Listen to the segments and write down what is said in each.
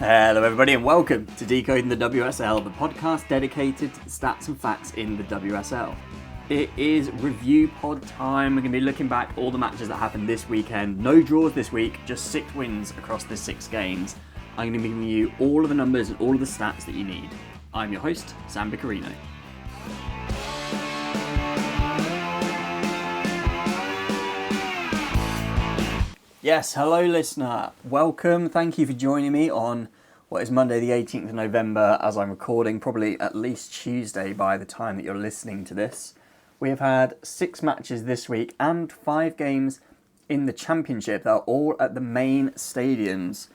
Hello everybody and welcome to Decoding the WSL, the podcast dedicated to the stats and facts in the WSL. It is review pod time. We're going to be looking back all the matches that happened this weekend. No draws this week, just 6 wins across the 6 games. I'm going to be giving you all of the numbers and all of the stats that you need. I'm your host, Stattorino. Yes, hello listener. Welcome. Thank you for joining me on what is Monday the 18th of November as I'm recording, probably at least Tuesday by the time that you're listening to this. We have had 6 matches this week and 5 games in the Championship that are all at the main stadiums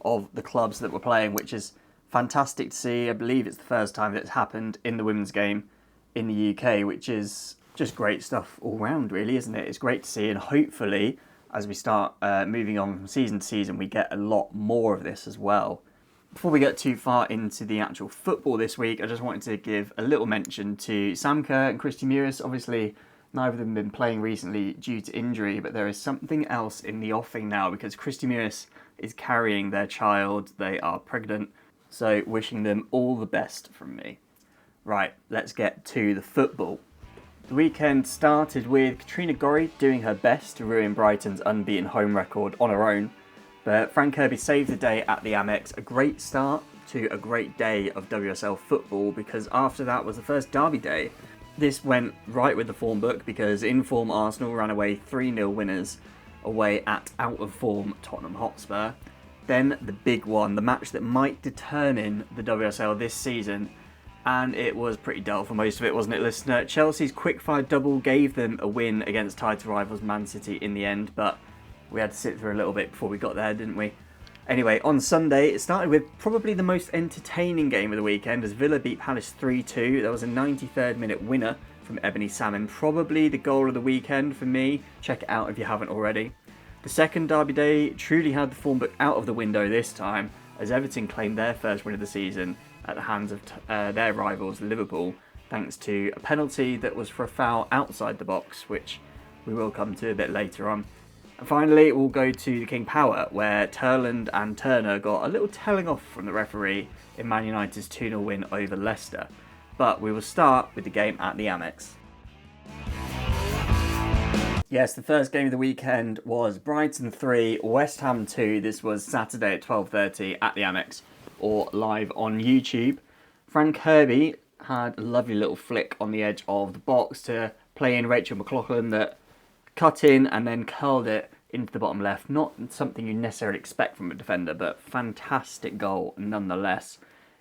of the clubs that we're playing, which is fantastic to see. I believe it's the first time that it's happened in the women's game in the UK, which is just great stuff all round, really, isn't it? It's great to see, and hopefully as we start moving on from season to season, we get a lot more of this as well. Before we get too far into the actual football this week, I just wanted to give a little mention to Sam Kerr and Christy Mewis. Obviously, neither of them have been playing recently due to injury, but there is something else in the offing now because Christy Mewis is carrying their child. They are pregnant, so wishing them all the best from me. Right, let's get to the football. The weekend started with Katrina Gorry doing her best to ruin Brighton's unbeaten home record on her own, but Frank Kirby saved the day at the Amex. A great start to a great day of WSL football because after that was the first derby day. This went right with the form book because in-form Arsenal ran away 3-0 winners away at out-of-form Tottenham Hotspur. Then the big one, the match that might determine the WSL this season, and it was pretty dull for most of it, wasn't it, listener? Chelsea's quick-fire double gave them a win against title rivals Man City in the end, but we had to sit through a little bit before we got there, didn't we? Anyway, on Sunday, it started with probably the most entertaining game of the weekend as Villa beat Palace 3-2. There was a 93rd minute winner from Ebony Salmon, probably the goal of the weekend for me. Check it out if you haven't already. The second derby day truly had the form book out of the window this time as Everton claimed their first win of the season at the hands of their rivals Liverpool, thanks to a penalty that was for a foul outside the box, which we will come to a bit later on. And finally, we'll go to the King Power, where Turland and Turner got a little telling off from the referee in Man Utd's 2-0 win over Leicester. But we will start with the game at the Amex. Yes, the first game of the weekend was Brighton 3, West Ham 2. This was Saturday at 12:30 at the Amex, or live on YouTube. Frank Kirby had a lovely little flick on the edge of the box to play in Rachel McLaughlin that cut in and then curled it into the bottom left. Not something you necessarily expect from a defender, but fantastic goal nonetheless.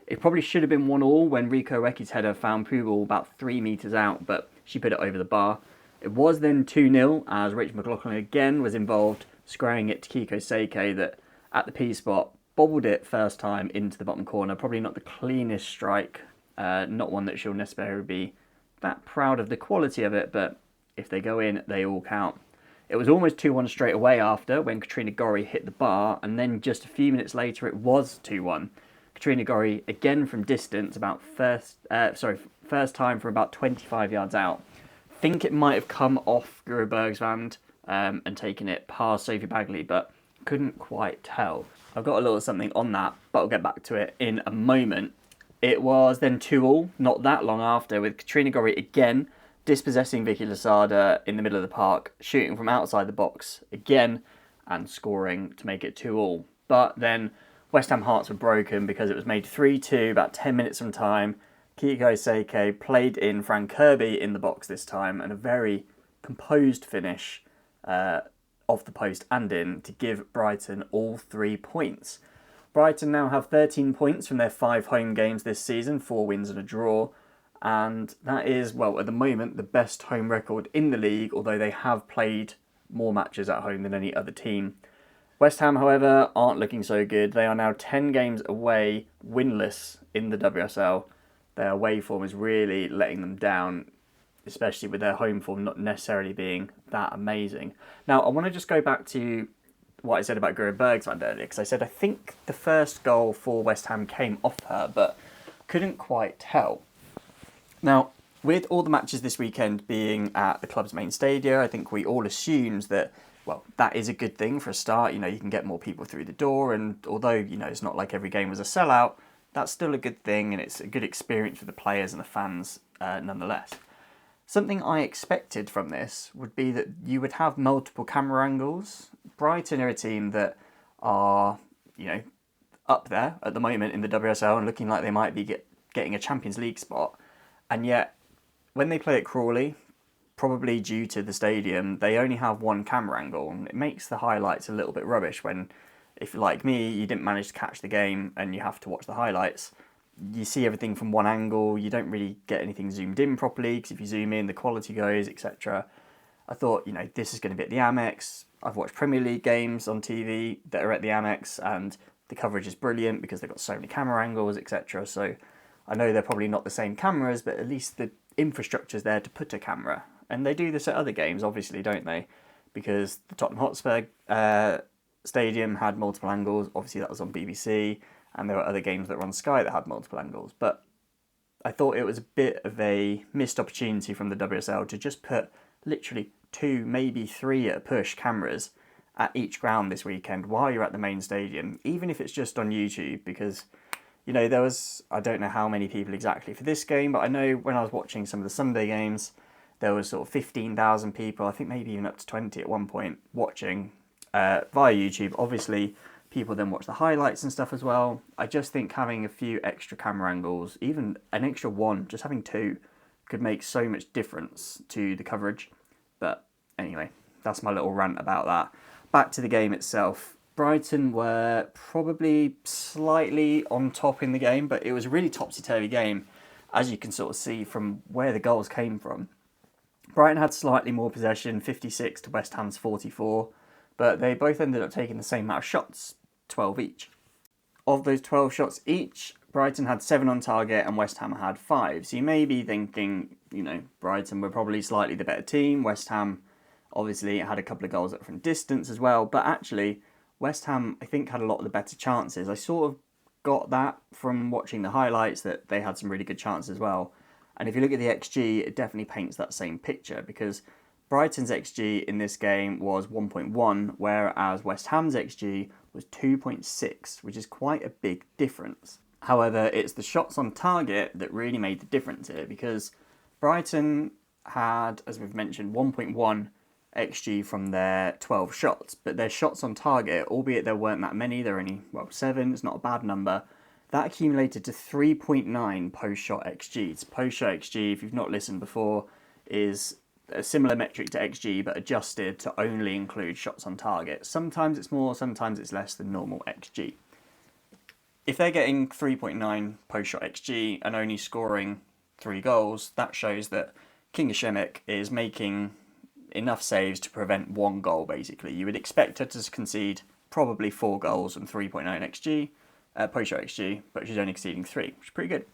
It probably should have been 1-1 when Rico Recchi's header found Poogle about 3 metres out, but she put it over the bar. It was then 2-0 as Rachel McLaughlin again was involved, squaring it to Kiko Seike that at the P spot bobbled it first time into the bottom corner. Probably not the cleanest strike, not one that she'll necessarily be that proud of the quality of it, but if they go in, they all count. It was almost 2-1 straight away after when Katrina Gorry hit the bar, and then just a few minutes later it was 2-1. Katrina Gorry again from distance, first time from about 25 yards out. I think it might have come off Guro Bergsvand and taken it past Sophie Bagley, but couldn't quite tell. I've got a little something on that, but I'll get back to it in a moment. It was then 2-2, not that long after, with Katrina Gorry again dispossessing Vicky Losada in the middle of the park, shooting from outside the box again, and scoring to make it 2-2. But then West Ham hearts were broken because it was made 3-2 about 10 minutes from time. Kiko Seike played in Frank Kirby in the box this time, and a very composed finish off the post and in to give Brighton all 3 points. Brighton now have 13 points from their 5 home games this season, 4 wins and a draw, and that is, well, at the moment, the best home record in the league, although they have played more matches at home than any other team. West Ham, however, aren't looking so good. They are now 10 games away, winless in the WSL. Their away form is really letting them down, especially with their home form not necessarily being that amazing. Now, I want to just go back to what I said about Guro Bergsvand earlier, because I said I think the first goal for West Ham came off her, but couldn't quite tell. Now, with all the matches this weekend being at the club's main stadia, I think we all assumed that well, that is a good thing for a start. You know, you can get more people through the door, and although, you know, it's not like every game was a sellout, that's still a good thing, and it's a good experience for the players and the fans nonetheless. Something I expected from this would be that you would have multiple camera angles. Brighton are a team that are, you know, up there at the moment in the WSL and looking like they might be getting a Champions League spot. And yet, when they play at Crawley, probably due to the stadium, they only have one camera angle. And it makes the highlights a little bit rubbish when, if like me, you didn't manage to catch the game and you have to watch the highlights. You see everything from one angle, you don't really get anything zoomed in properly, because if you zoom in, the quality goes, etc. I thought, you know, this is going to be at the Amex. I've watched Premier League games on TV that are at the Amex, and the coverage is brilliant because they've got so many camera angles, etc. So I know they're probably not the same cameras, but at least the infrastructure's there to put a camera. And they do this at other games, obviously, don't they? Because the Tottenham Hotspur stadium had multiple angles. Obviously, that was on BBC. And there were other games that were on Sky that had multiple angles. But I thought it was a bit of a missed opportunity from the WSL to just put literally 2, maybe 3 at a push cameras at each ground this weekend while you're at the main stadium, even if it's just on YouTube, because, you know, there was, I don't know how many people exactly for this game, but I know when I was watching some of the Sunday games, there was sort of 15,000 people, I think maybe even up to 20 at one point, watching via YouTube. Obviously, people then watch the highlights and stuff as well. I just think having a few extra camera angles, even an extra one, just having 2, could make so much difference to the coverage. But anyway, that's my little rant about that. Back to the game itself. Brighton were probably slightly on top in the game, but it was a really topsy-turvy game, as you can sort of see from where the goals came from. Brighton had slightly more possession, 56 to West Ham's 44, but they both ended up taking the same amount of shots, 12 each. Of those 12 shots each, Brighton had 7 on target and West Ham had 5. So you may be thinking, you know, Brighton were probably slightly the better team. West Ham obviously had a couple of goals up from distance as well. But actually, West Ham, I think, had a lot of the better chances. I sort of got that from watching the highlights, that they had some really good chances as well. And if you look at the XG, it definitely paints that same picture, because Brighton's XG in this game was 1.1, whereas West Ham's XG was 2.6, which is quite a big difference. However, it's the shots on target that really made the difference here, because Brighton had, as we've mentioned, 1.1 XG from their 12 shots, but their shots on target, albeit there weren't that many, there were only, 7, it's not a bad number, that accumulated to 3.9 post-shot XG. So post-shot XG, if you've not listened before, is a similar metric to XG, but adjusted to only include shots on target. Sometimes it's more, sometimes it's less than normal XG. If they're getting 3.9 post-shot XG and only scoring 3 goals, that shows that Kinga is making enough saves to prevent 1 goal, basically. You would expect her to concede probably 4 goals and 3.9 XG, post-shot XG, but she's only conceding 3, which is pretty good.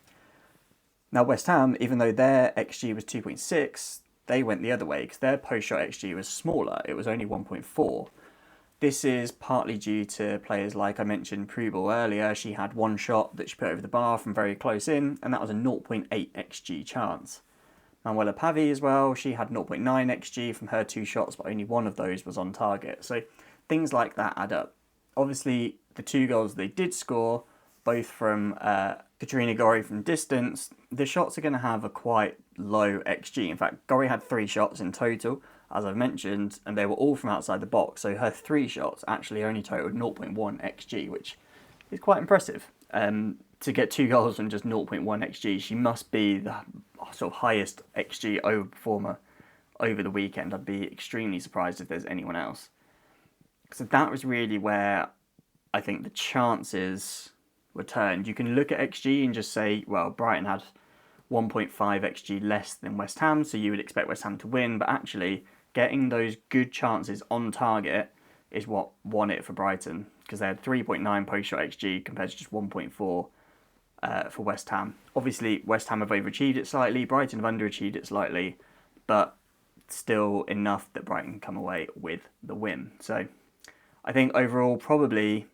Now West Ham, even though their XG was 2.6, they went the other way, because their post-shot XG was smaller. It was only 1.4. This is partly due to players like I mentioned Prubel earlier. She had 1 shot that she put over the bar from very close in, and that was a 0.8 XG chance. Manuela Pavey as well, she had 0.9 XG from her 2 shots, but only 1 of those was on target. So things like that add up. Obviously, the 2 goals they did score, both from Katrina Gorry from distance, the shots are going to have a quite low XG. In fact, Gorry had 3 shots in total, as I've mentioned, and they were all from outside the box. So her 3 shots actually only totaled 0.1 XG, which is quite impressive. To get 2 goals from just 0.1 XG, she must be the sort of highest XG overperformer over the weekend. I'd be extremely surprised if there's anyone else. So that was really where I think the chances were turned. You can look at XG and just say, well, Brighton had 1.5 XG less than West Ham, so you would expect West Ham to win, but actually getting those good chances on target is what won it for Brighton, because they had 3.9 post-shot XG compared to just 1.4 for West Ham. Obviously, West Ham have overachieved it slightly, Brighton have underachieved it slightly, but still enough that Brighton can come away with the win. So I think overall, probably,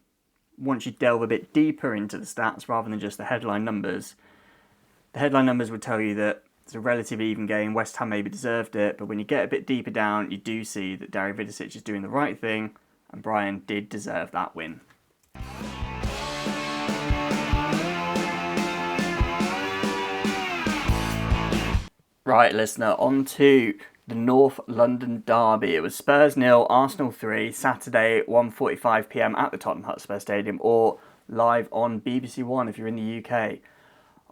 once you delve a bit deeper into the stats rather than just the headline numbers would tell you that It's a relatively even game. West Ham maybe deserved it, but when you get a bit deeper down, you do see that Dario Vidicic is doing the right thing, and Brighton did deserve that win. Right, listener, on to the North London derby. It was Spurs 0, Arsenal 3, Saturday 1:45 p.m. at the Tottenham Hotspur Stadium, or live on BBC One if you're in the UK.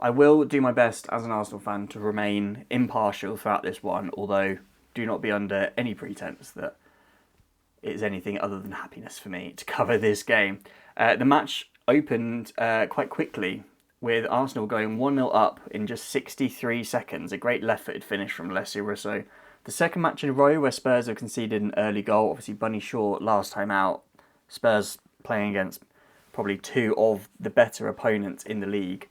I will do my best as an Arsenal fan to remain impartial throughout this one, although do not be under any pretense that it is anything other than happiness for me to cover this game. The match opened quite quickly, with Arsenal going 1-0 up in just 63 seconds. A great left-footed finish from Alessio Russo. The second match in a row where Spurs have conceded an early goal. Obviously, Bunny Shaw last time out. Spurs playing against probably two of the better opponents in the league.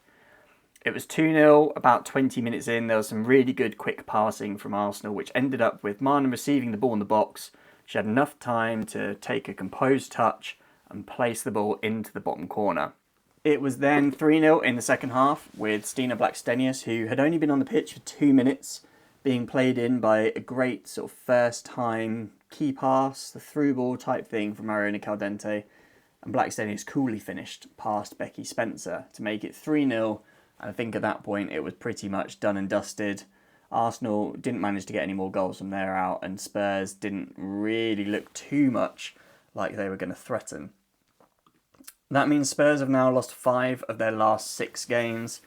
It was 2-0 about 20 minutes in. There was some really good quick passing from Arsenal, which ended up with Marnham receiving the ball in the box. She had enough time to take a composed touch and place the ball into the bottom corner. It was then 3-0 in the second half, with Stina Blackstenius, who had only been on the pitch for 2 minutes, being played in by a great sort of first-time key pass, the through ball type thing from Mariona Caldente, and Blackstenius coolly finished past Becky Spencer to make it 3-0, and I think at that point it was pretty much done and dusted. Arsenal didn't manage to get any more goals from there out, and Spurs didn't really look too much like they were going to threaten. That means Spurs have now lost 5 of their last 6 games.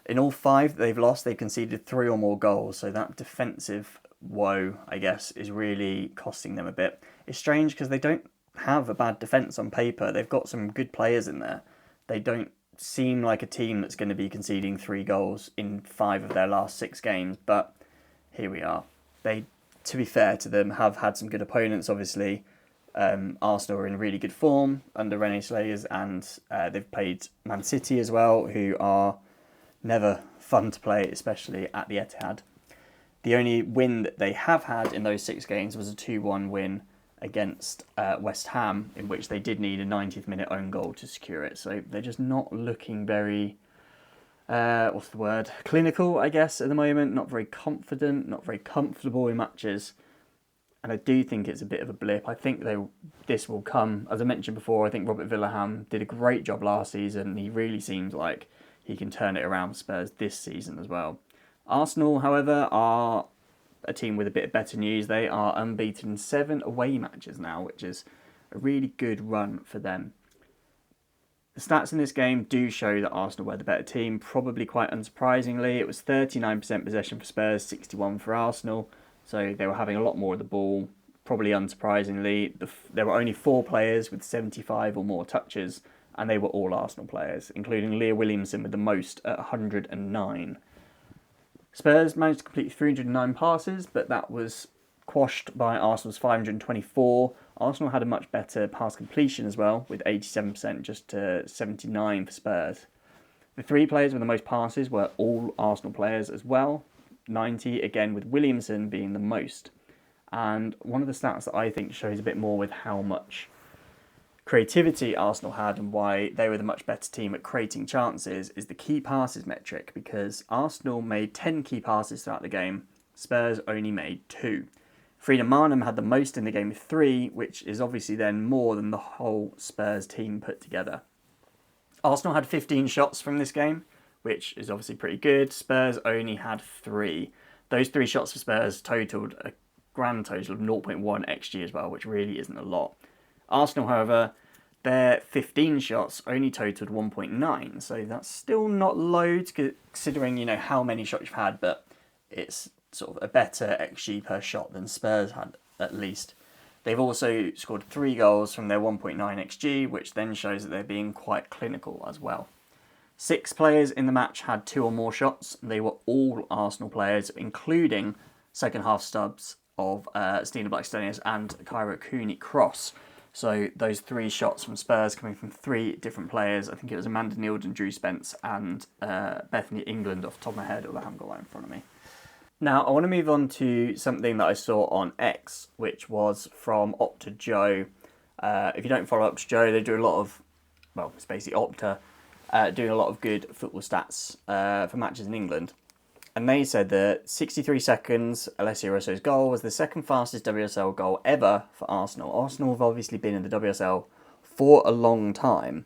In all 5 that they've lost, they've conceded 3 or more goals. So that defensive woe, I guess, is really costing them a bit. It's strange because they don't have a bad defence on paper. They've got some good players in there. They don't seem like a team that's going to be conceding 3 goals in 5 of their last 6 games. But here we are. They, to be fair to them, have had some good opponents, obviously. Arsenal are in really good form under Rene Slayers, and they've played Man City as well, who are never fun to play, especially at the Etihad. The only win that they have had in those 6 games was a 2-1 win against West Ham, in which they did need a 90th minute own goal to secure it. So they're just not looking very, clinical, I guess, at the moment. Not very confident, not very comfortable in matches. And I do think it's a bit of a blip. I think this will come, as I mentioned before, I think Robert Villahamn did a great job last season. He really seems like he can turn it around for Spurs this season as well. Arsenal, however, are a team with a bit of better news. They are unbeaten in 7 away matches now, which is a really good run for them. The stats in this game do show that Arsenal were the better team, probably quite unsurprisingly. It was 39% possession for Spurs, 61% for Arsenal. So they were having a lot more of the ball, probably unsurprisingly. There were only 4 players with 75 or more touches, and they were all Arsenal players, including Leah Williamson with the most at 109. Spurs managed to complete 309 passes, but that was quashed by Arsenal's 524. Arsenal had a much better pass completion as well, with 87% just to 79 for Spurs. The 3 players with the most passes were all Arsenal players as well. 90, again, with Williamson being the most. And one of the stats that I think shows a bit more with how much creativity Arsenal had and why they were the much better team at creating chances is the key passes metric, because Arsenal made 10 key passes throughout the game, Spurs only made 2. Frida Marnham had the most in the game with 3, which is obviously then more than the whole Spurs team put together. Arsenal had 15 shots from this game, which is obviously pretty good. Spurs only had 3. Those 3 shots for Spurs totaled a grand total of 0.1 XG as well, which really isn't a lot. Arsenal, however, their 15 shots only totaled 1.9, so that's still not loads considering, how many shots you've had, but it's sort of a better XG per shot than Spurs had, at least. They've also scored 3 goals from their 1.9 XG, which then shows that they're being quite clinical as well. 6 players in the match had 2 or more shots. They were all Arsenal players, including second half stubs of Stina Blackstenius and Kyra Cooney-Cross. So those 3 shots from Spurs coming from 3 different players. I think it was Amanda Neildon, Drew Spence and Bethany England off the top of my head, although I haven't got that in front of me. Now, I want to move on to something that I saw on X, which was from Opta Joe. If you don't follow Opta Joe, they do a lot of, it's basically Opta, doing a lot of good football stats for matches in England. And they said that 63 seconds, Alessia Rosso's goal was the second fastest WSL goal ever for Arsenal. Arsenal have obviously been in the WSL for a long time.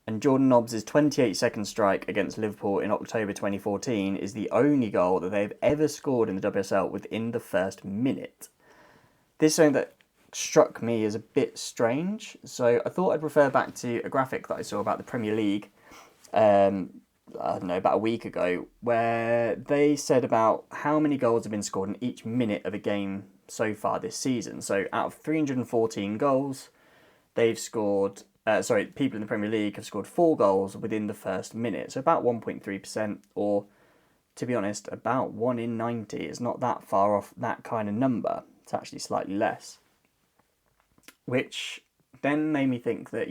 And Jordan Nobbs' 28-second strike against Liverpool in October 2014 is the only goal that they've ever scored in the WSL within the first minute. This is something that struck me as a bit strange, so I thought I'd refer back to a graphic that I saw about the Premier League, I don't know, about a week ago, where they said about how many goals have been scored in each minute of a game so far this season. So out of 314 goals, they've scored... people in the Premier League have scored 4 goals within the first minute. So about 1.3%, or to be honest, about 1 in 90. It's not that far off that kind of number. It's actually slightly less. Which then made me think that,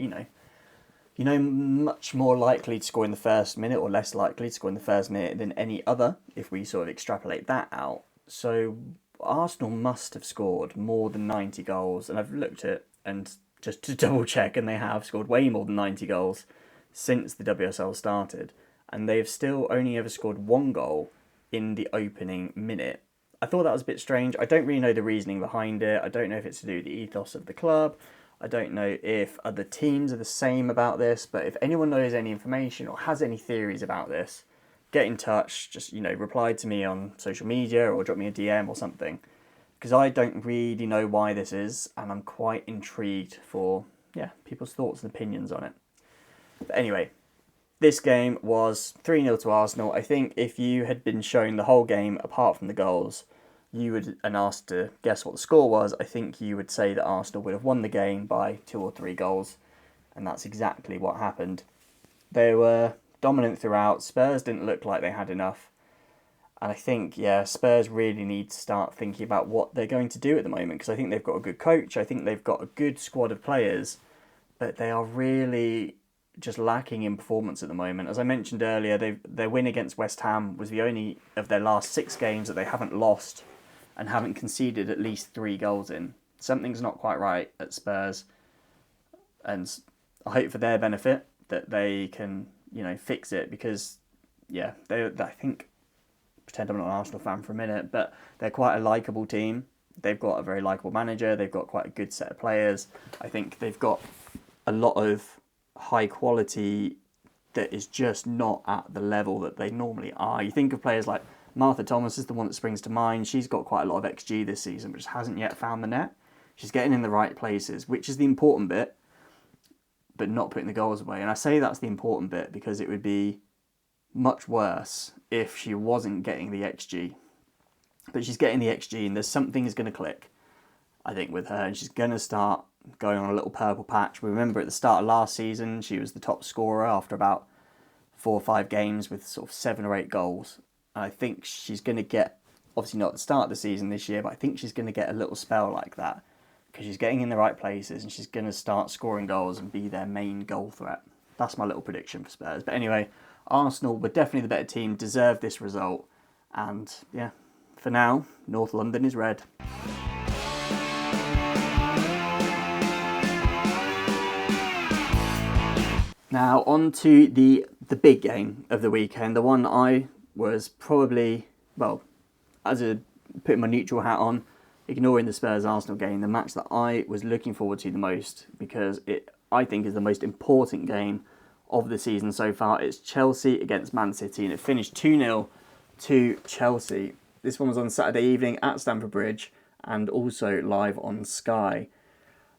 much more likely to score in the first minute or less likely to score in the first minute than any other, if we sort of extrapolate that out. So Arsenal must have scored more than 90 goals, and I've looked at and just to double check, and they have scored way more than 90 goals since the WSL started, and they've still only ever scored 1 goal in the opening minute. I thought that was a bit strange. I don't really know the reasoning behind it. I don't know if it's to do with the ethos of the club. I don't know if other teams are the same about this, but if anyone knows any information or has any theories about this, get in touch. Just, reply to me on social media or drop me a DM or something. Because I don't really know why this is, and I'm quite intrigued for, people's thoughts and opinions on it. But anyway, this game was 3-0 to Arsenal. I think if you had been shown the whole game, apart from the goals, and asked to guess what the score was, I think you would say that Arsenal would have won the game by 2 or 3 goals, and that's exactly what happened. They were dominant throughout. Spurs didn't look like they had enough. And I think, Spurs really need to start thinking about what they're going to do at the moment, because I think they've got a good coach, I think they've got a good squad of players, but they are really just lacking in performance at the moment. As I mentioned earlier, their win against West Ham was the only of their last 6 games that they haven't lost and haven't conceded at least 3 goals in. Something's not quite right at Spurs, and I hope for their benefit that they can, fix it, because, I think... pretend I'm not an Arsenal fan for a minute, but they're quite a likeable team. They've got a very likeable manager. They've got quite a good set of players. I think they've got a lot of high quality that is just not at the level that they normally are. You think of players like Martha Thomas is the one that springs to mind. She's got quite a lot of XG this season, but just hasn't yet found the net. She's getting in the right places, which is the important bit, but not putting the goals away. And I say that's the important bit because it would be much worse if she wasn't getting the XG. But she's getting the XG, and there's something is going to click, I think, with her, and she's going to start going on a little purple patch. We remember at the start of last season, she was the top scorer after about 4 or 5 games with sort of 7 or 8 goals. And I think she's going to get, obviously not at the start of the season this year, but I think she's going to get a little spell like that, because she's getting in the right places and she's going to start scoring goals and be their main goal threat. That's my little prediction for Spurs. But anyway, Arsenal were definitely the better team, deserved this result, and for now, North London is red. Now on to the big game of the weekend, the one I was probably, putting my neutral hat on, ignoring the Spurs-Arsenal game, the match that I was looking forward to the most, because it, I think, is the most important game of the season so far. It's Chelsea against Man City, and it finished 2-0 to Chelsea. This one was on Saturday evening at Stamford Bridge and also live on Sky.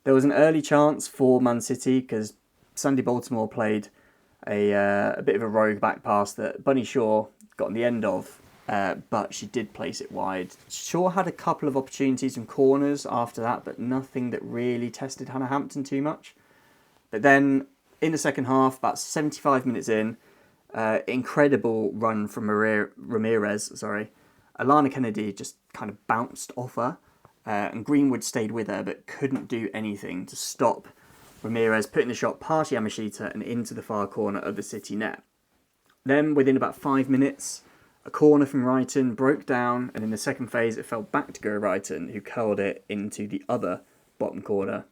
There was an early chance for Man City because Sandy Baltimore played a bit of a rogue back pass that Bunny Shaw got on the end of, but she did place it wide. Shaw had a couple of opportunities from corners after that, but nothing that really tested Hannah Hampton too much. But then in the second half, about 75 minutes in, incredible run from Ramirez. Alana Kennedy just kind of bounced off her, and Greenwood stayed with her but couldn't do anything to stop Ramirez putting the shot past Yamashita and into the far corner of the City net. Then, within about 5 minutes, a corner from Brighton broke down, and in the second phase it fell back to Guro Brighton, who curled it into the other bottom corner.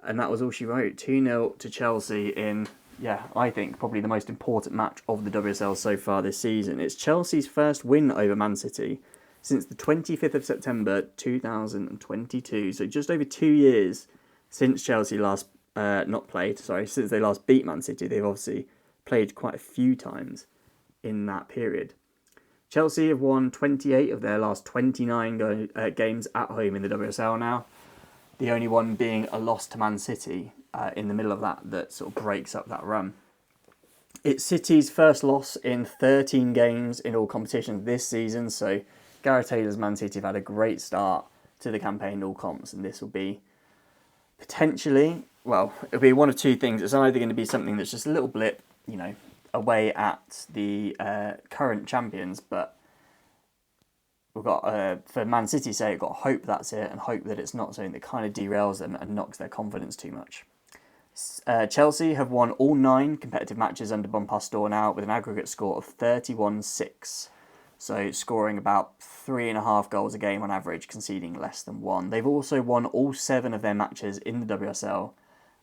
And that was all she wrote. 2-0 to Chelsea in yeah, I think probably the most important match of the WSL so far this season. It's Chelsea's first win over Man City since the 25th of September 2022. So just over 2 years since Chelsea last since they last beat Man City. They've obviously played quite a few times in that period. Chelsea have won 28 of their last 29 games at home in the WSL now. The only one being a loss to Man City in the middle of that sort of breaks up that run. It's City's first loss in 13 games in all competitions this season, so Gareth Taylor's Man City have had a great start to the campaign in all comps, and this will be potentially, well, it'll be one of two things. It's either going to be something that's just a little blip, away at the current champions, but we've got, for Man City's sake, got to hope that's it and hope that it's not something that kind of derails them and knocks their confidence too much. Chelsea have won all 9 competitive matches under Bonpastor now with an aggregate score of 31-6. So scoring about 3.5 goals a game on average, conceding less than 1. They've also won all 7 of their matches in the WSL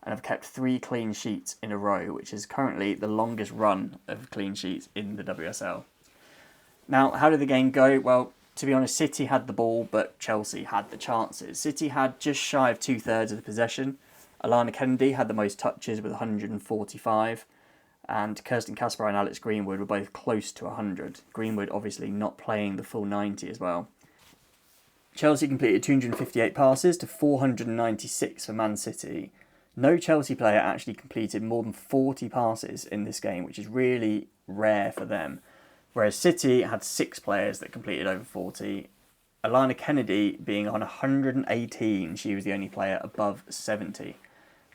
and have kept 3 clean sheets in a row, which is currently the longest run of clean sheets in the WSL. Now, how did the game go? Well, to be honest, City had the ball, but Chelsea had the chances. City had just shy of 2/3 of the possession. Alana Kennedy had the most touches with 145, and Kirsten Casper and Alex Greenwood were both close to 100. Greenwood obviously not playing the full 90 as well. Chelsea completed 258 passes to 496 for Man City. No Chelsea player actually completed more than 40 passes in this game, which is really rare for them. Whereas City had 6 players that completed over 40. Alana Kennedy being on 118, she was the only player above 70.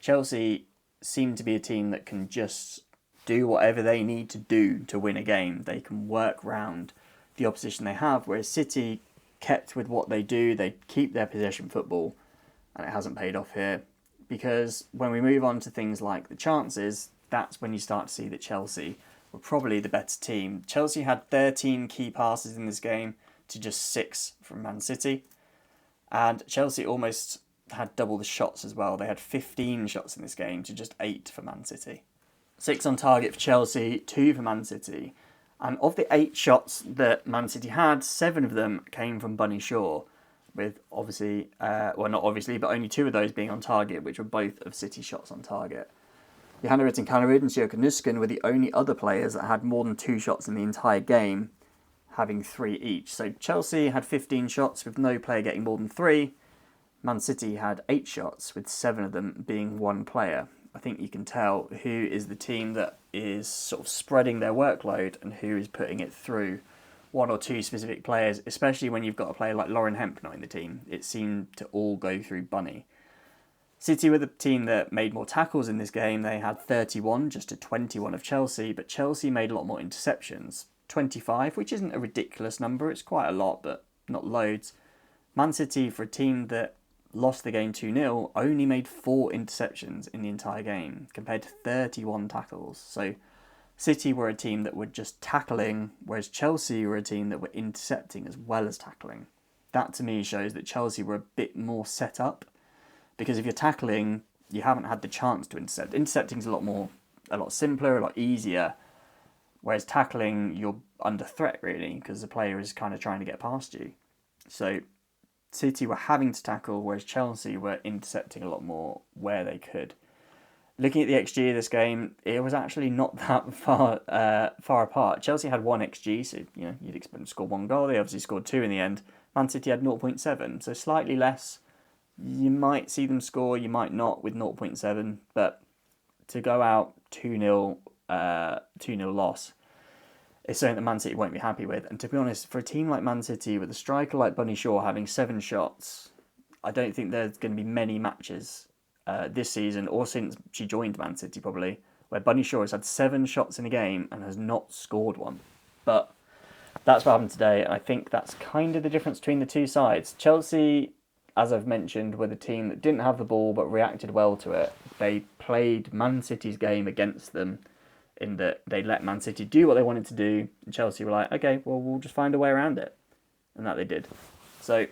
Chelsea seem to be a team that can just do whatever they need to do to win a game. They can work round the opposition they have, whereas City kept with what they do. They keep their possession football, and it hasn't paid off here. Because when we move on to things like the chances, that's when you start to see that Chelsea were probably the better team. Chelsea had 13 key passes in this game to just 6 from Man City. And Chelsea almost had double the shots as well. They had 15 shots in this game to just 8 for Man City. 6 on target for Chelsea, 2 for Man City. And of the 8 shots that Man City had, 7 of them came from Bunny Shaw, with obviously, not obviously, but only 2 of those being on target, which were both of City shots on target. Johanna Rytting-Kaneryd and Sjoeke Nusken were the only other players that had more than 2 shots in the entire game, having 3 each. So Chelsea had 15 shots with no player getting more than 3. Man City had 8 shots with 7 of them being 1 player. I think you can tell who is the team that is sort of spreading their workload and who is putting it through 1 or 2 specific players, especially when you've got a player like Lauren Hemp not in the team. It seemed to all go through Bunny. City were the team that made more tackles in this game. They had 31 just to 21 of Chelsea, but Chelsea made a lot more interceptions. 25, which isn't a ridiculous number. It's quite a lot, but not loads. Man City, for a team that lost the game 2-0, only made 4 interceptions in the entire game, compared to 31 tackles. So City were a team that were just tackling, whereas Chelsea were a team that were intercepting as well as tackling. That to me shows that Chelsea were a bit more set up, because if you're tackling, you haven't had the chance to intercept. Intercepting is a lot simpler, a lot easier, whereas tackling, you're under threat really, because the player is kind of trying to get past you. So City were having to tackle, whereas Chelsea were intercepting a lot more where they could. Looking at the XG of this game, it was actually not that far apart. Chelsea had 1 XG, so you'd expect them to score 1 goal. They obviously scored 2 in the end. Man City had 0.7, so slightly less. You might see them score, you might not with 0.7, but to go out 2-0 loss is something that Man City won't be happy with. And to be honest, for a team like Man City, with a striker like Bunny Shaw having 7 shots, I don't think there's going to be many matches this season, or since she joined Man City probably, where Bunny Shaw has had 7 shots in a game and has not scored one. But that's what happened today, and I think that's kind of the difference between the two sides. Chelsea, as I've mentioned, were the team that didn't have the ball but reacted well to it. They played Man City's game against them, in that they let Man City do what they wanted to do, and Chelsea were like, okay, well, we'll just find a way around it. And that they did. So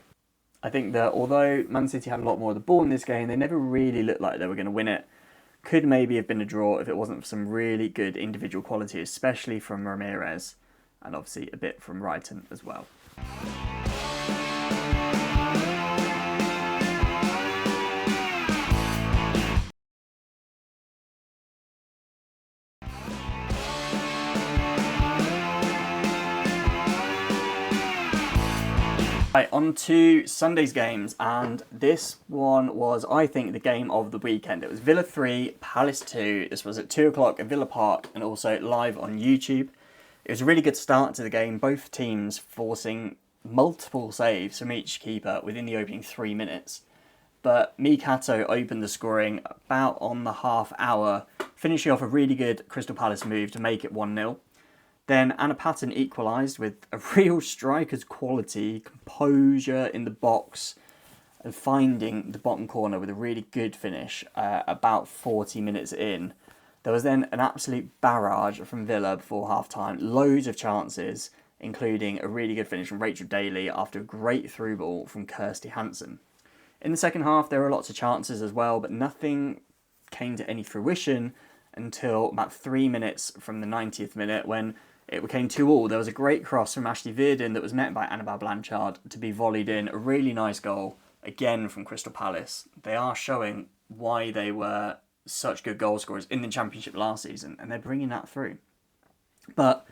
I think that although Man City had a lot more of the ball in this game, they never really looked like they were going to win it. Could maybe have been a draw if it wasn't for some really good individual quality, especially from Ramirez, and obviously a bit from Brighton as well. Right, on to Sunday's games, and this one was, I think, the game of the weekend. It was Villa 3, Palace 2. This was at 2 o'clock at Villa Park and also live on YouTube. It was a really good start to the game, both teams forcing multiple saves from each keeper within the opening 3 minutes. But Mikato opened the scoring about on the half hour, finishing off a really good Crystal Palace move to make it 1-0. Then Anna Patten equalised with a real striker's quality, composure in the box, and finding the bottom corner with a really good finish about 40 minutes in. There was then an absolute barrage from Villa before half-time, loads of chances, including a really good finish from Rachel Daly after a great through ball from Kirsty Hansen. In the second half, there were lots of chances as well, but nothing came to any fruition until about 3 minutes from the 90th minute when it became 2-2. There was a great cross from Ashley Virden that was met by Annabelle Blanchard to be volleyed in. A really nice goal, again from Crystal Palace. They are showing why they were such good goal scorers in the Championship last season, and they're bringing that through. But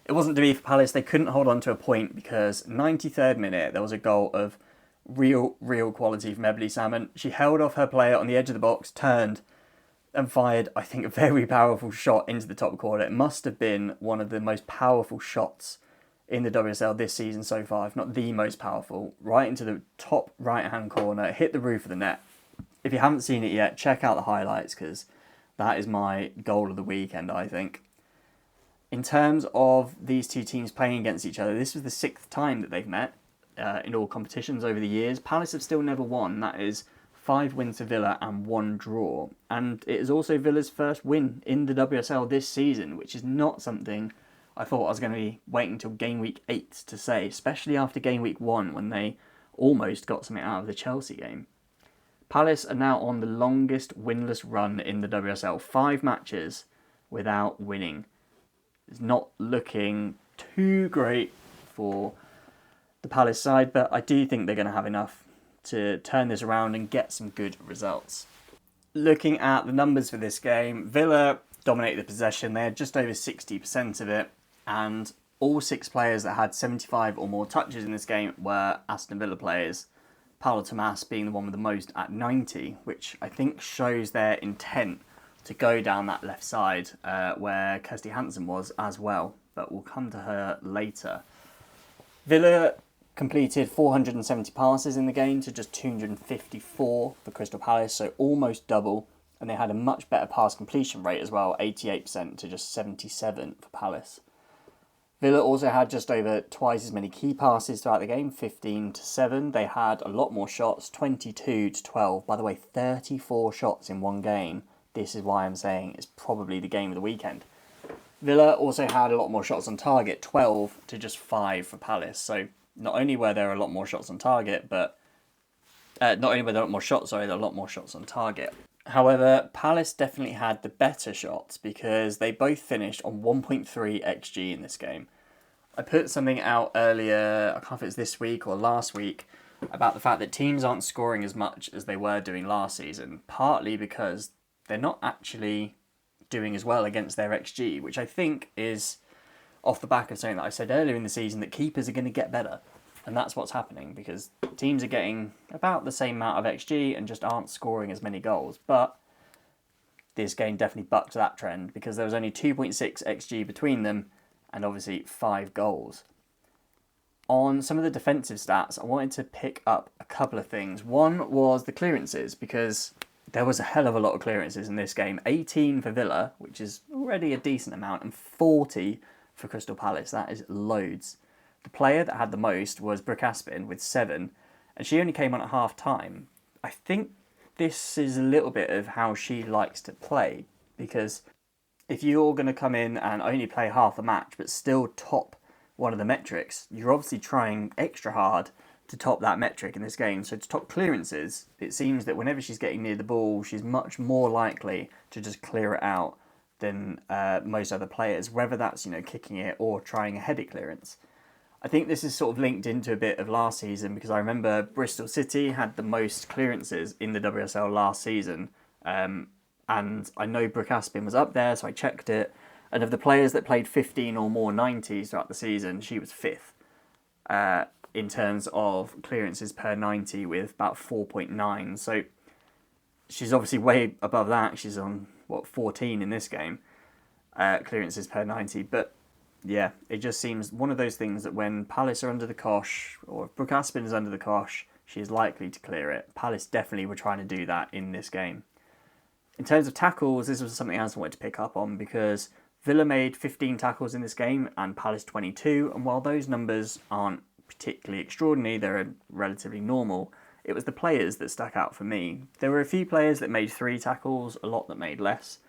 it wasn't to be for Palace. They couldn't hold on to a point because 93rd minute, there was a goal of real quality from Emily Salmon. She held off her player on the edge of the box, turned, and fired, I think, a very powerful shot into the top corner. It must have been one of the most powerful shots in the WSL this season so far, if not the most powerful, right into the top right-hand corner, hit the roof of the net. If you haven't seen it yet, check out the highlights, because that is my goal of the weekend, I think. In terms of these two teams playing against each other, this was the 6th time that they've met in all competitions over the years. Palace have still never won. That is 5 wins for Villa and 1 draw. And it is also Villa's first win in the WSL this season, which is not something I thought I was going to be waiting until game week 8 to say, especially after game week 1 when they almost got something out of the Chelsea game. Palace are now on the longest winless run in the WSL, 5 matches without winning. It's not looking too great for the Palace side, but I do think they're going to have enough to turn this around and get some good results. Looking at the numbers for this game, Villa dominated the possession. They had just over 60% of it, and all 6 players that had 75 or more touches in this game were Aston Villa players. Paola Tomas being the one with the most at 90, which I think shows their intent to go down that left side where Kirsty Hansen was as well, but we'll come to her later. Villa completed 470 passes in the game to just 254 for Crystal Palace, so almost double, and they had a much better pass completion rate as well, 88% to just 77 for Palace. Villa also had just over twice as many key passes throughout the game, 15-7. They had a lot more shots, 22-12. By the way, 34 shots in one game. This is why I'm saying it's probably the game of the weekend. Villa also had a lot more shots on target, 12 to just 5 for Palace. So not only were there a lot more shots on target, but not only were there a lot more shots, there were a lot more shots on target. However, Palace definitely had the better shots because they both finished on 1.3 XG in this game. I put something out earlier, I can't know if it's this week or last week, about the fact that teams aren't scoring as much as they were doing last season, partly because they're not actually doing as well against their XG, which I think is off the back of something that I said earlier in the season, that keepers are going to get better. And that's what's happening, because teams are getting about the same amount of XG and just aren't scoring as many goals. But this game definitely bucked that trend, because there was only 2.6 XG between them and obviously 5 goals. On some of the defensive stats, I wanted to pick up a couple of things. One was the clearances, because there was a hell of a lot of clearances in this game. 18 for Villa, which is already a decent amount, and 40 for Crystal Palace. That is loads. The player that had the most was Brooke Aspin with 7, and she only came on at half time. I think this is a little bit of how she likes to play, because if you're going to come in and only play half a match but still top one of the metrics, you're obviously trying extra hard to top that metric in this game. So to top clearances, it seems that whenever she's getting near the ball, she's much more likely to just clear it out than most other players, whether that's, kicking it or trying a headed clearance. I think this is sort of linked into a bit of last season, because I remember Bristol City had the most clearances in the WSL last season. And I know Brooke Aspin was up there, so I checked it. And of the players that played 15 or more 90s throughout the season, she was fifth in terms of clearances per 90 with about 4.9. So she's obviously way above that. She's on, 14 in this game, clearances per 90. But yeah, it just seems one of those things that when Palace are under the cosh, or if Brooke Aspin is under the cosh, she is likely to clear it. Palace definitely were trying to do that in this game. In terms of tackles, this was something else I wanted to pick up on, because Villa made 15 tackles in this game and Palace 22, and while those numbers aren't particularly extraordinary, they're relatively normal, it was the players that stuck out for me. There were a few players that made 3 tackles, a lot that made less.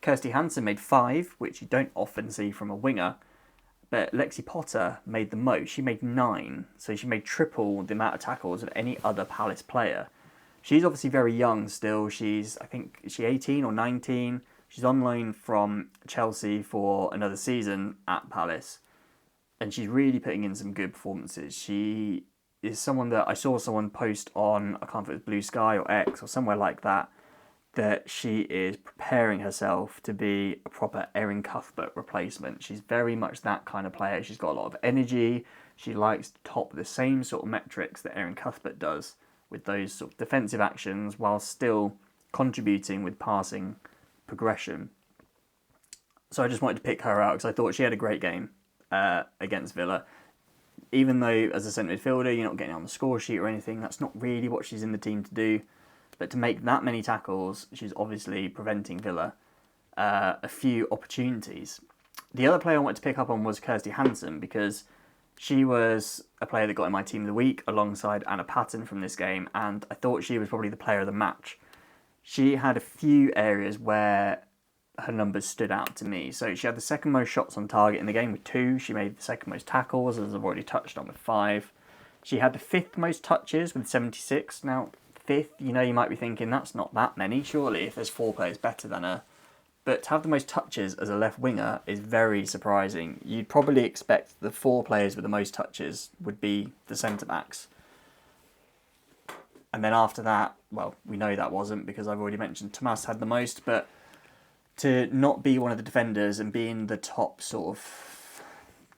Kirsty Hansen made 5, which you don't often see from a winger, but Lexi Potter made the most. She made 9, so she made triple the amount of tackles of any other Palace player. She's obviously very young still. Is she 18 or 19? She's on loan from Chelsea for another season at Palace, and she's really putting in some good performances. She is someone that I saw someone post on, I can't remember if it was Blue Sky or X or somewhere like that, that she is preparing herself to be a proper Erin Cuthbert replacement. She's very much that kind of player. She's got a lot of energy. She likes to top the same sort of metrics that Erin Cuthbert does, with those sort of defensive actions while still contributing with passing progression. So I just wanted to pick her out because I thought she had a great game against Villa. Even though as a centre midfielder you're not getting on the score sheet or anything, that's not really what she's in the team to do. But to make that many tackles, she's obviously preventing Villa a few opportunities. The other player I wanted to pick up on was Kirsty Hansen, because she was a player that got in my team of the week alongside Anna Patton from this game, and I thought she was probably the player of the match. She had a few areas where her numbers stood out to me. So she had the second most shots on target in the game with 2. She made the second most tackles, as I've already touched on, with 5. She had the 5th most touches with 76. Now, 5th, you might be thinking that's not that many, surely, if there's 4 players better than her. But to have the most touches as a left winger is very surprising. You'd probably expect the 4 players with the most touches would be the centre-backs. And then after that, well, we know that wasn't, because I've already mentioned Tomas had the most, but to not be one of the defenders and be in the top sort of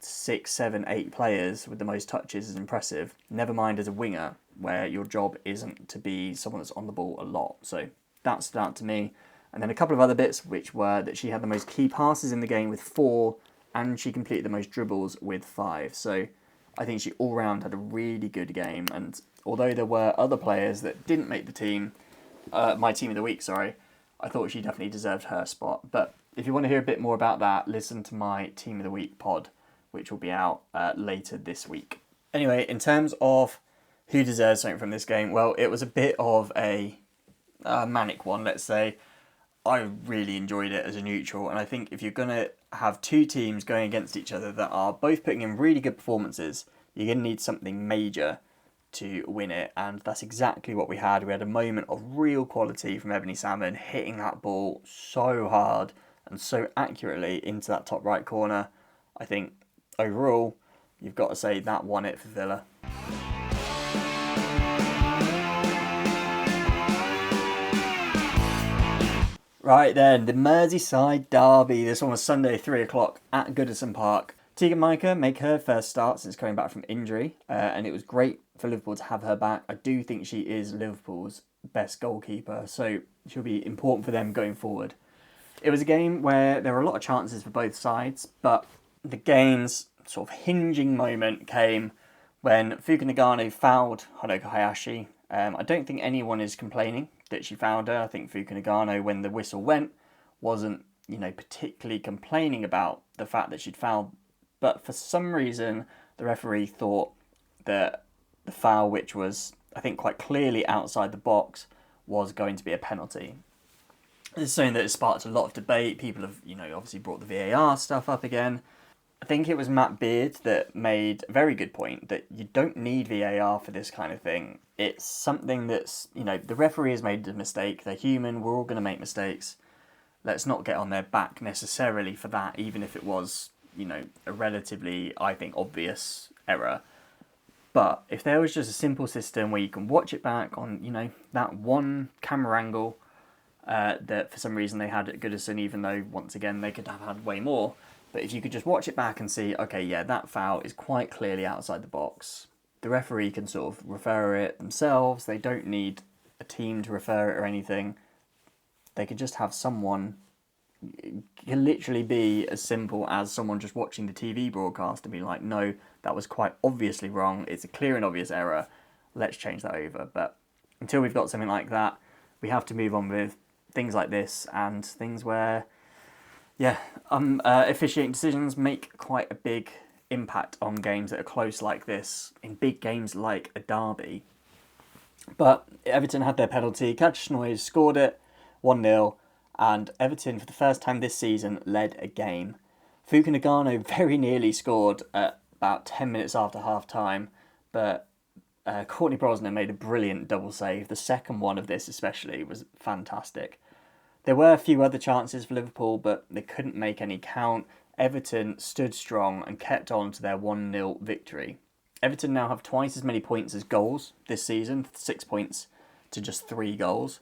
6, 7, 8 players with the most touches is impressive. Never mind as a winger, where your job isn't to be someone that's on the ball a lot. So that stood out to me. And then a couple of other bits, which were that she had the most key passes in the game with 4, and she completed the most dribbles with 5. So I think she all round had a really good game. And although there were other players that didn't make the team, my team of the week, I thought she definitely deserved her spot. But if you want to hear a bit more about that, listen to my Team of the Week pod, which will be out later this week. Anyway, in terms of who deserves something from this game, well, it was a bit of a manic one, let's say. I really enjoyed it as a neutral, and I think if you're going to have 2 teams going against each other that are both putting in really good performances, you're going to need something major to win it, and that's exactly what we had. We had a moment of real quality from Ebony Salmon, hitting that ball so hard and so accurately into that top right corner. I think overall, you've got to say that won it for Villa. Right then, the Merseyside derby. This one was Sunday, 3 o'clock at Goodison Park. Tegan Micah make her first start since coming back from injury, and it was great for Liverpool to have her back. I do think she is Liverpool's best goalkeeper, so she'll be important for them going forward. It was a game where there were a lot of chances for both sides, but the game's sort of hinging moment came when Fuka Nagano fouled Honoka Hayashi. I don't think anyone is complaining that she fouled her. I think Fuka Nagano, when the whistle went, wasn't particularly complaining about the fact that she'd fouled. But for some reason, the referee thought that the foul, which was, I think, quite clearly outside the box, was going to be a penalty. This is something that has sparked a lot of debate. People have, obviously brought the VAR stuff up again. I think it was Matt Beard that made a very good point that you don't need VAR for this kind of thing. It's something that's, the referee has made a mistake. They're human. We're all going to make mistakes. Let's not get on their back necessarily for that, even if it was, a relatively, I think, obvious error. But if there was just a simple system where you can watch it back on, that one camera angle that for some reason they had at Goodison, even though, once again, they could have had way more. But if you could just watch it back and see, okay, yeah, that foul is quite clearly outside the box. The referee can sort of refer it themselves. They don't need a team to refer it or anything. They could just have someone. It can literally be as simple as someone just watching the TV broadcast and be like, no, that was quite obviously wrong. It's a clear and obvious error. Let's change that over. But until we've got something like that, we have to move on with things like this and things where, officiating decisions make quite a big impact on games that are close like this, in big games like a derby. But Everton had their penalty. Kachnoy scored it, 1-0, and Everton, for the first time this season, led a game. Fuka Nagano very nearly scored at about 10 minutes after half-time, but Courtney Brosnan made a brilliant double save. The second one of this especially was fantastic. There were a few other chances for Liverpool, but they couldn't make any count. Everton stood strong and kept on to their 1-0 victory. Everton now have twice as many points as goals this season, 6 points to just 3 goals.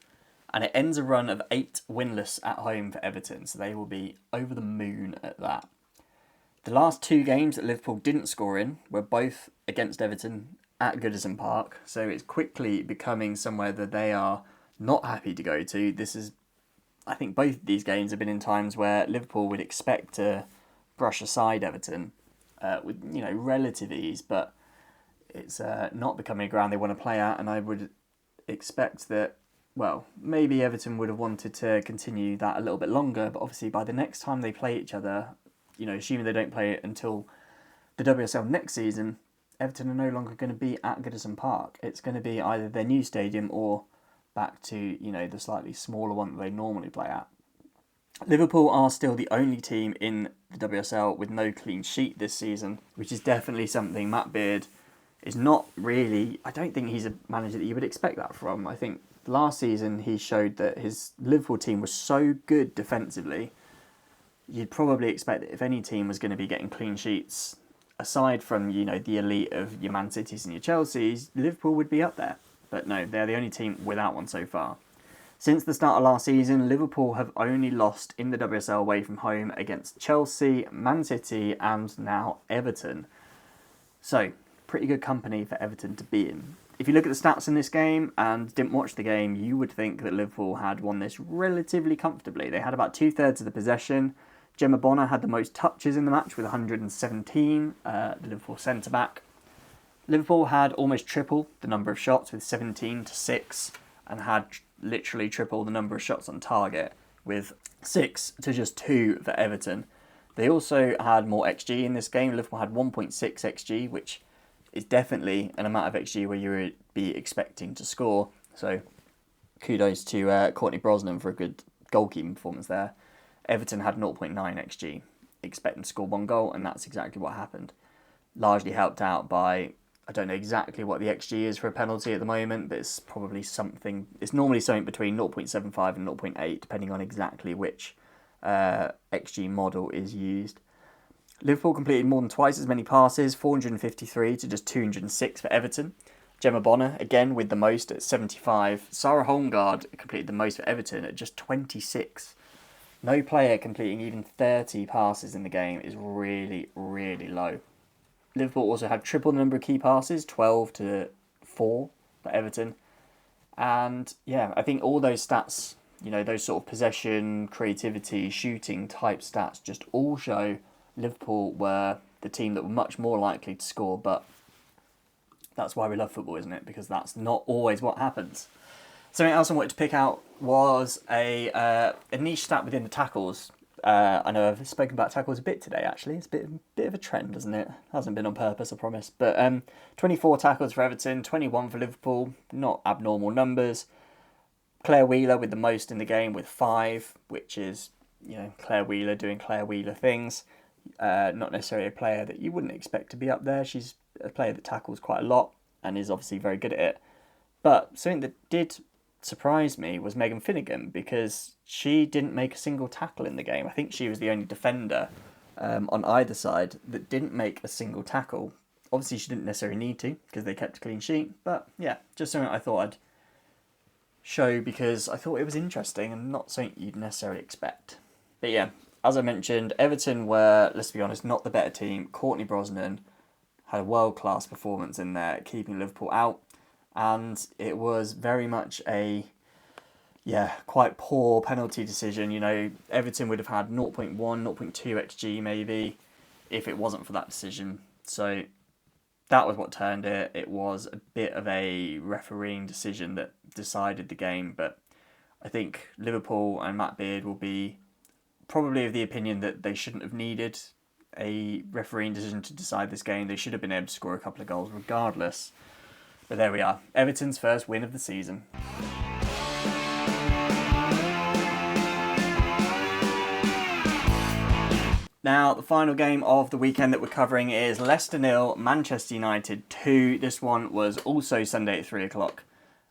And it ends a run of 8 winless at home for Everton, so they will be over the moon at that. The last 2 games that Liverpool didn't score in were both against Everton at Goodison Park, so it's quickly becoming somewhere that they are not happy to go to. I think both of these games have been in times where Liverpool would expect to brush aside Everton with relative ease, but it's not becoming a ground they want to play at, and I would expect that, maybe Everton would have wanted to continue that a little bit longer, but obviously by the next time they play each other, assuming they don't play it until the WSL next season, Everton are no longer going to be at Goodison Park. It's going to be either their new stadium or back to, the slightly smaller one that they normally play at. Liverpool are still the only team in the WSL with no clean sheet this season, which is definitely something Matt Beard is not really. I don't think he's a manager that you would expect that from. I think last season he showed that his Liverpool team was so good defensively, you'd probably expect that if any team was going to be getting clean sheets, aside from, the elite of your Man Cities and your Chelseas, Liverpool would be up there. But no, they're the only team without one so far. Since the start of last season, Liverpool have only lost in the WSL away from home against Chelsea, Man City, and now Everton. So, pretty good company for Everton to be in. If you look at the stats in this game and didn't watch the game, you would think that Liverpool had won this relatively comfortably. They had about 2/3 of the possession. Gemma Bonner had the most touches in the match with 117, the Liverpool centre-back. Liverpool had almost triple the number of shots with 17-6 and had literally triple the number of shots on target with 6 to just 2 for Everton. They also had more XG in this game. Liverpool had 1.6 XG, which is definitely an amount of XG where you would be expecting to score. So kudos to Courtney Brosnan for a good goalkeeping performance there. Everton had 0.9 XG, expecting to score 1 goal, and that's exactly what happened. Largely helped out by, I don't know exactly what the XG is for a penalty at the moment, but it's probably something. It's normally something between 0.75 and 0.8, depending on exactly which XG model is used. Liverpool completed more than twice as many passes, 453 to just 206 for Everton. Gemma Bonner, again, with the most at 75. Sarah Holmgard completed the most for Everton at just 26. No player completing even 30 passes in the game is really, really low. Liverpool also had triple the number of key passes, 12-4 for Everton. And I think all those stats, those sort of possession, creativity, shooting type stats just all show Liverpool were the team that were much more likely to score. But that's why we love football, isn't it? Because that's not always what happens. Something else I wanted to pick out was a niche stat within the tackles. I know I've spoken about tackles a bit today, actually. It's a bit of a trend, isn't it? Hasn't been on purpose, I promise. But 24 tackles for Everton, 21 for Liverpool. Not abnormal numbers. Claire Wheeler with the most in the game with 5, which is, Claire Wheeler doing Claire Wheeler things. Not necessarily a player that you wouldn't expect to be up there. She's a player that tackles quite a lot and is obviously very good at it. But something that did surprise me was Megan Finnegan, because she didn't make a single tackle in the game. I think she was the only defender on either side that didn't make a single tackle. Obviously, she didn't necessarily need to because they kept a clean sheet. But yeah, just something I thought I'd show because I thought it was interesting and not something you'd necessarily expect. But yeah, as I mentioned, Everton were, let's be honest, not the better team. Courtney Brosnan had a world-class performance in there, keeping Liverpool out. And it was very much a, quite poor penalty decision. You know, Everton would have had 0.1, 0.2 XG maybe if it wasn't for that decision. So that was what turned it. It was a bit of a refereeing decision that decided the game. But I think Liverpool and Matt Beard will be probably of the opinion that they shouldn't have needed a refereeing decision to decide this game. They should have been able to score a couple of goals regardless. But there we are. Everton's first win of the season. Now, the final game of the weekend that we're covering is Leicester 0, Manchester United 2. This one was also Sunday at 3 o'clock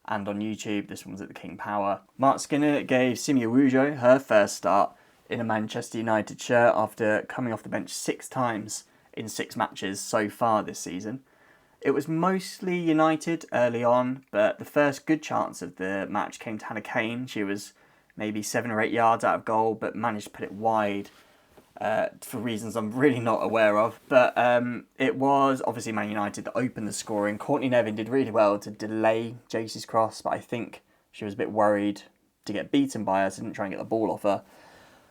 and on YouTube. This one was at the King Power. Mark Skinner gave Simi Awujo her first start in a Manchester United shirt after coming off the bench 6 times in 6 matches so far this season. It was mostly United early on, but the first good chance of the match came to Hannah Kane. She was maybe 7 or 8 yards out of goal, but managed to put it wide for reasons I'm really not aware of. But it was obviously Man United that opened the scoring. Courtney Nevin did really well to delay Jayce's cross, but I think she was a bit worried to get beaten by her, so didn't try and get the ball off her.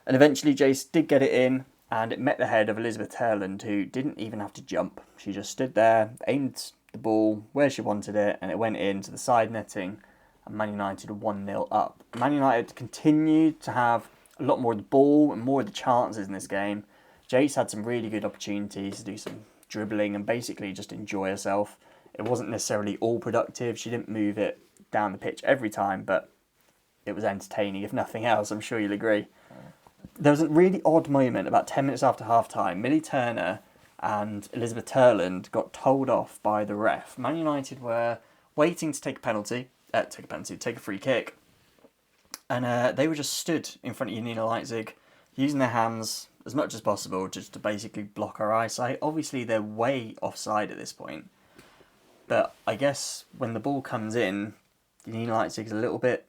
And eventually Jayce did get it in, and it met the head of Elizabeth Turland, who didn't even have to jump. She just stood there, aimed the ball where she wanted it, and it went into the side netting, and Man United were 1-0 up. Man United continued to have a lot more of the ball and more of the chances in this game. Jayce had some really good opportunities to do some dribbling and basically just enjoy herself. It wasn't necessarily all productive. She didn't move it down the pitch every time, but it was entertaining, if nothing else. I'm sure you'll agree. There was a really odd moment about 10 minutes after half-time. Millie Turner and Elizabeth Turland got told off by the ref. Man United were waiting to take a free kick. And they were just stood in front of Janina Leipzig, using their hands as much as possible just to basically block her eyesight. Obviously, they're way offside at this point. But I guess when the ball comes in, Janina Leipzig's a little bit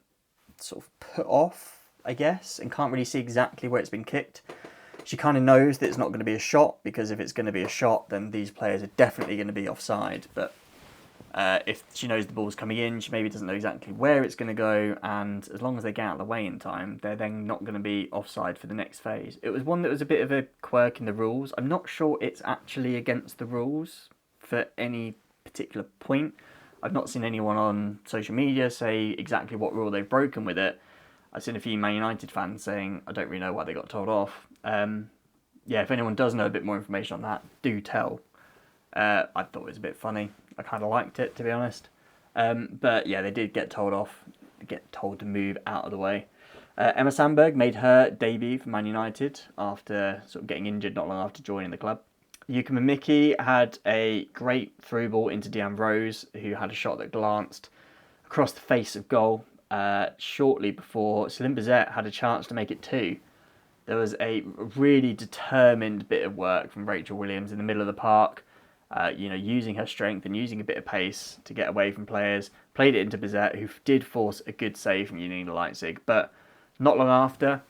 sort of put off, I guess, and can't really see exactly where it's been kicked. She kind of knows that it's not going to be a shot, because if it's going to be a shot, then these players are definitely going to be offside. But if she knows the ball's coming in, she maybe doesn't know exactly where it's going to go, and as long as they get out of the way in time, they're then not going to be offside for the next phase. It was one that was a bit of a quirk in the rules. I'm not sure it's actually against the rules for any particular point. I've not seen anyone on social media say exactly what rule they've broken with it. I've seen a few Man United fans saying, I don't really know why they got told off. If anyone does know a bit more information on that, do tell. I thought it was a bit funny. I kind of liked it, to be honest. But yeah, they did get told off, get told to move out of the way. Emma Sandberg made her debut for Man United after sort of getting injured not long after joining the club. Yuka Mimiki had a great through ball into Deanne Rose, who had a shot that glanced across the face of goal shortly before Celine Bizet had a chance to make it 2. There was a really determined bit of work from Rachel Williams in the middle of the park, using her strength and using a bit of pace to get away from players. Played it into Bizet, who did force a good save from Janina Leipzig, but not long after,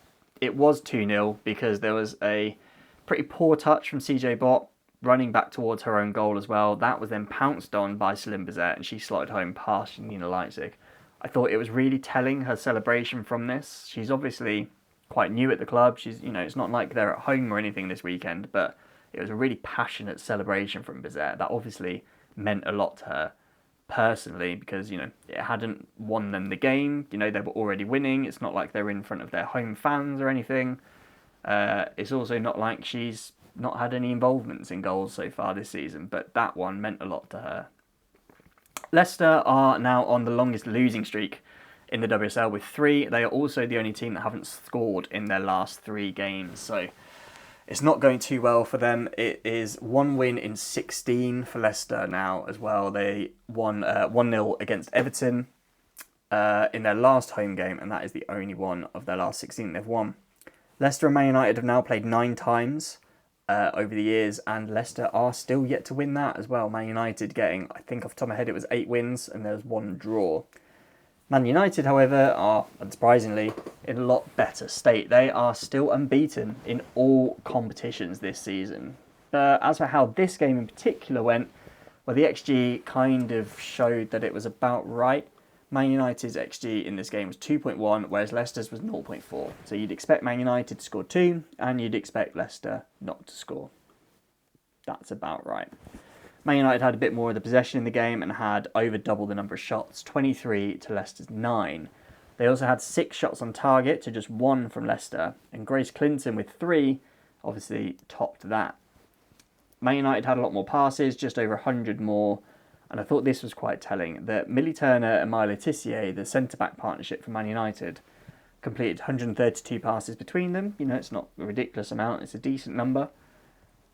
it was 2-0 because there was a pretty poor touch from CJ Bott running back towards her own goal as well. That was then pounced on by Celine Bizet, and she slotted home past Janina Leipzig. I thought it was really telling, her celebration from this. She's obviously quite new at the club. She's, it's not like they're at home or anything this weekend, but it was a really passionate celebration from Bizet. That obviously meant a lot to her personally because, it hadn't won them the game. They were already winning. It's not like they're in front of their home fans or anything. It's also not like she's not had any involvements in goals so far this season, but that one meant a lot to her. Leicester are now on the longest losing streak in the WSL with 3. They are also the only team that haven't scored in their last 3 games. So It's not going too well for them. It is 1 win in 16 for Leicester now as well. They won 1-0 against Everton in their last home game, and that is the only one of their last 16 they've won. Leicester and Man United have now played 9 times over the years, and Leicester are still yet to win that as well. Man United getting, I think off the top of my head, it was 8 wins and there's 1 draw. Man United, however, are, unsurprisingly, in a lot better state. They are still unbeaten in all competitions this season. But as for how this game in particular went, well, the XG kind of showed that it was about right. Man United's XG in this game was 2.1, whereas Leicester's was 0.4. So you'd expect Man United to score 2, and you'd expect Leicester not to score. That's about right. Man United had a bit more of the possession in the game and had over double the number of shots, 23 to Leicester's 9. They also had 6 shots on target to just 1 from Leicester, and Grace Clinton with 3 obviously topped that. Man United had a lot more passes, just over 100 more, and I thought this was quite telling, that Millie Turner and Maya Letitia, the centre-back partnership for Man United, completed 132 passes between them. You know, it's not a ridiculous amount, it's a decent number.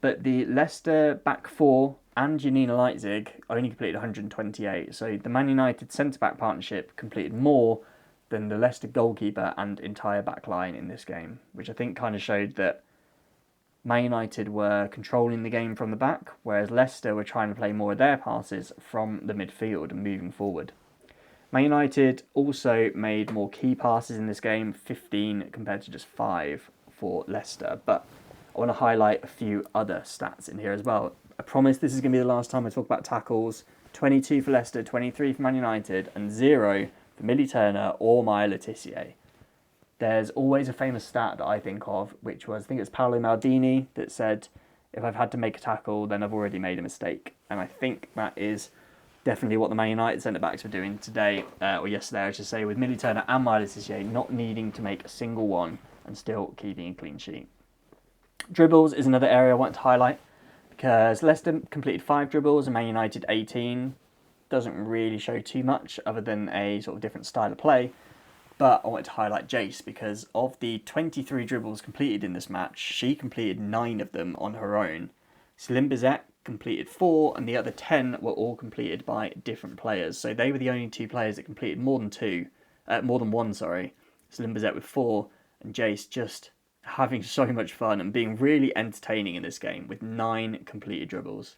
But the Leicester back 4 and Janina Leitzig only completed 128. So the Man United centre-back partnership completed more than the Leicester goalkeeper and entire back line in this game, which I think kind of showed that Man United were controlling the game from the back, whereas Leicester were trying to play more of their passes from the midfield and moving forward. Man United also made more key passes in this game, 15 compared to just 5 for Leicester. But I want to highlight a few other stats in here as well. I promise this is going to be the last time I talk about tackles. 22 for Leicester, 23 for Man United, and 0 for Millie Turner or Maya Letitia. There's always a famous stat that I think of, which was, I think it's Paolo Maldini that said, if I've had to make a tackle, then I've already made a mistake. And I think that is definitely what the Man United centre-backs were doing today, or yesterday, I should say, with Millie Turner and Maya Letitia not needing to make a single one and still keeping a clean sheet. Dribbles is another area I want to highlight, because Leicester completed 5 dribbles and Man United 18. Doesn't really show too much other than a sort of different style of play. But I wanted to highlight Jace, because of the 23 dribbles completed in this match, she completed 9 of them on her own. Celine Bizet completed 4, and the other 10 were all completed by different players. So they were the only 2 players that completed more than 1. Celine Bizet with 4, and Jace just having so much fun and being really entertaining in this game with 9 completed dribbles.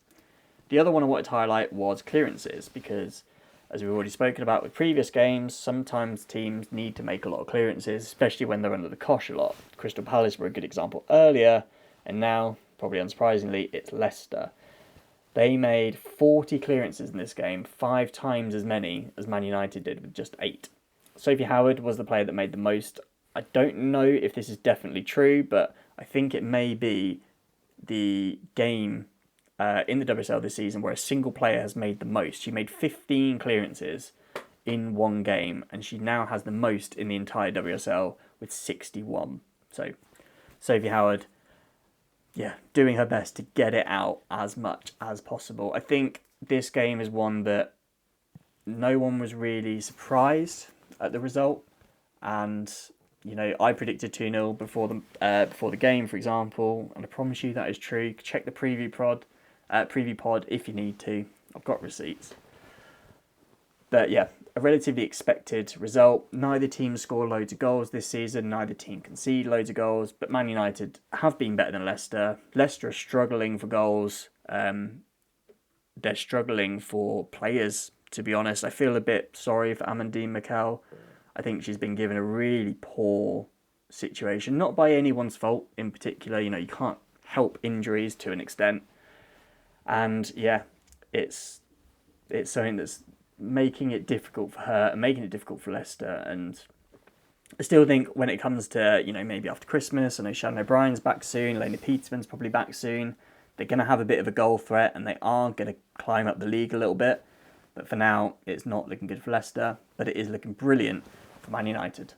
The other one I wanted to highlight was clearances, because as we've already spoken about with previous games, sometimes teams need to make a lot of clearances, especially when they're under the cosh a lot. Crystal Palace were a good example earlier, and now, probably unsurprisingly, it's Leicester. They made 40 clearances in this game, 5 times as many as Man United did with just 8. Sophie Howard was the player that made the most. I don't know if this is definitely true, but I think it may be the game in the WSL this season where a single player has made the most. She made 15 clearances in one game, and she now has the most in the entire WSL with 61. So Sophie Howard, doing her best to get it out as much as possible. I think this game is one that no one was really surprised at the result, and I predicted 2-0 before the game, for example, and I promise you that is true. Check the preview pod if you need to. I've got receipts. But yeah, a relatively expected result. Neither team scored loads of goals this season. Neither team conceded loads of goals. But Man United have been better than Leicester. Leicester are struggling for goals. They're struggling for players, to be honest. I feel a bit sorry for Amandine Mikel. I think she's been given a really poor situation. Not by anyone's fault in particular. You can't help injuries to an extent. And yeah, it's something that's making it difficult for her and making it difficult for Leicester. And I still think when it comes to, maybe after Christmas, I know Shannon O'Brien's back soon, Lena Peterman's probably back soon. They're going to have a bit of a goal threat and they are going to climb up the league a little bit. But for now, it's not looking good for Leicester, but it is looking brilliant for Man United.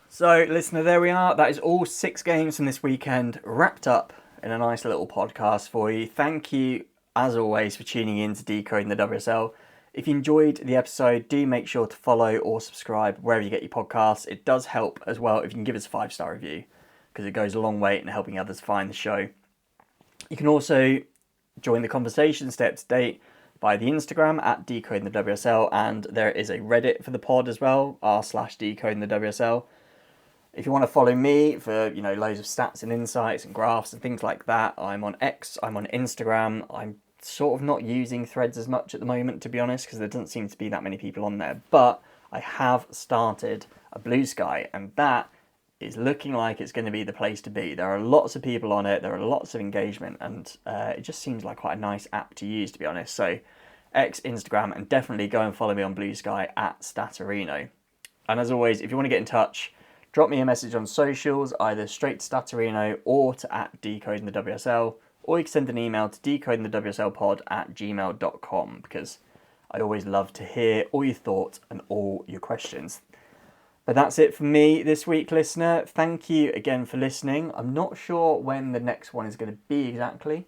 So, listener, there we are. That is all 6 games from this weekend wrapped up in a nice little podcast for you. Thank you, as always, for tuning in to Decoding the WSL. If you enjoyed the episode, do make sure to follow or subscribe wherever you get your podcasts. It does help as well if you can give us a 5-star review, because it goes a long way in helping others find the show. You can also join the conversation, stay up to date by the Instagram at Decoding the WSL, and there is a Reddit for the pod as well, r/Decoding the WSL. If you want to follow me for, loads of stats and insights and graphs and things like that, I'm on X, I'm on Instagram. I'm sort of not using Threads as much at the moment, to be honest, because there doesn't seem to be that many people on there. But I have started a Blue Sky, and that is looking like it's going to be the place to be. There are lots of people on it, there are lots of engagement, and it just seems like quite a nice app to use, to be honest. So X, Instagram, and definitely go and follow me on Blue Sky at Stattorino. And as always, if you want to get in touch, drop me a message on socials, either straight to Stattorino or to at Decoding the WSL, or you can send an email to decodingthewslpod@gmail.com, because I always love to hear all your thoughts and all your questions. But that's it for me this week, listener. Thank you again for listening. I'm not sure when the next one is going to be exactly,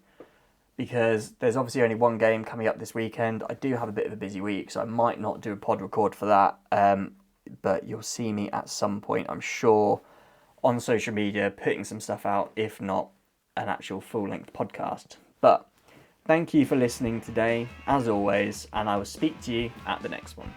because there's obviously only one game coming up this weekend. I do have a bit of a busy week, so I might not do a pod record for that. But you'll see me at some point, I'm sure, on social media, putting some stuff out, if not an actual full-length podcast. But thank you for listening today, as always, and I will speak to you at the next one.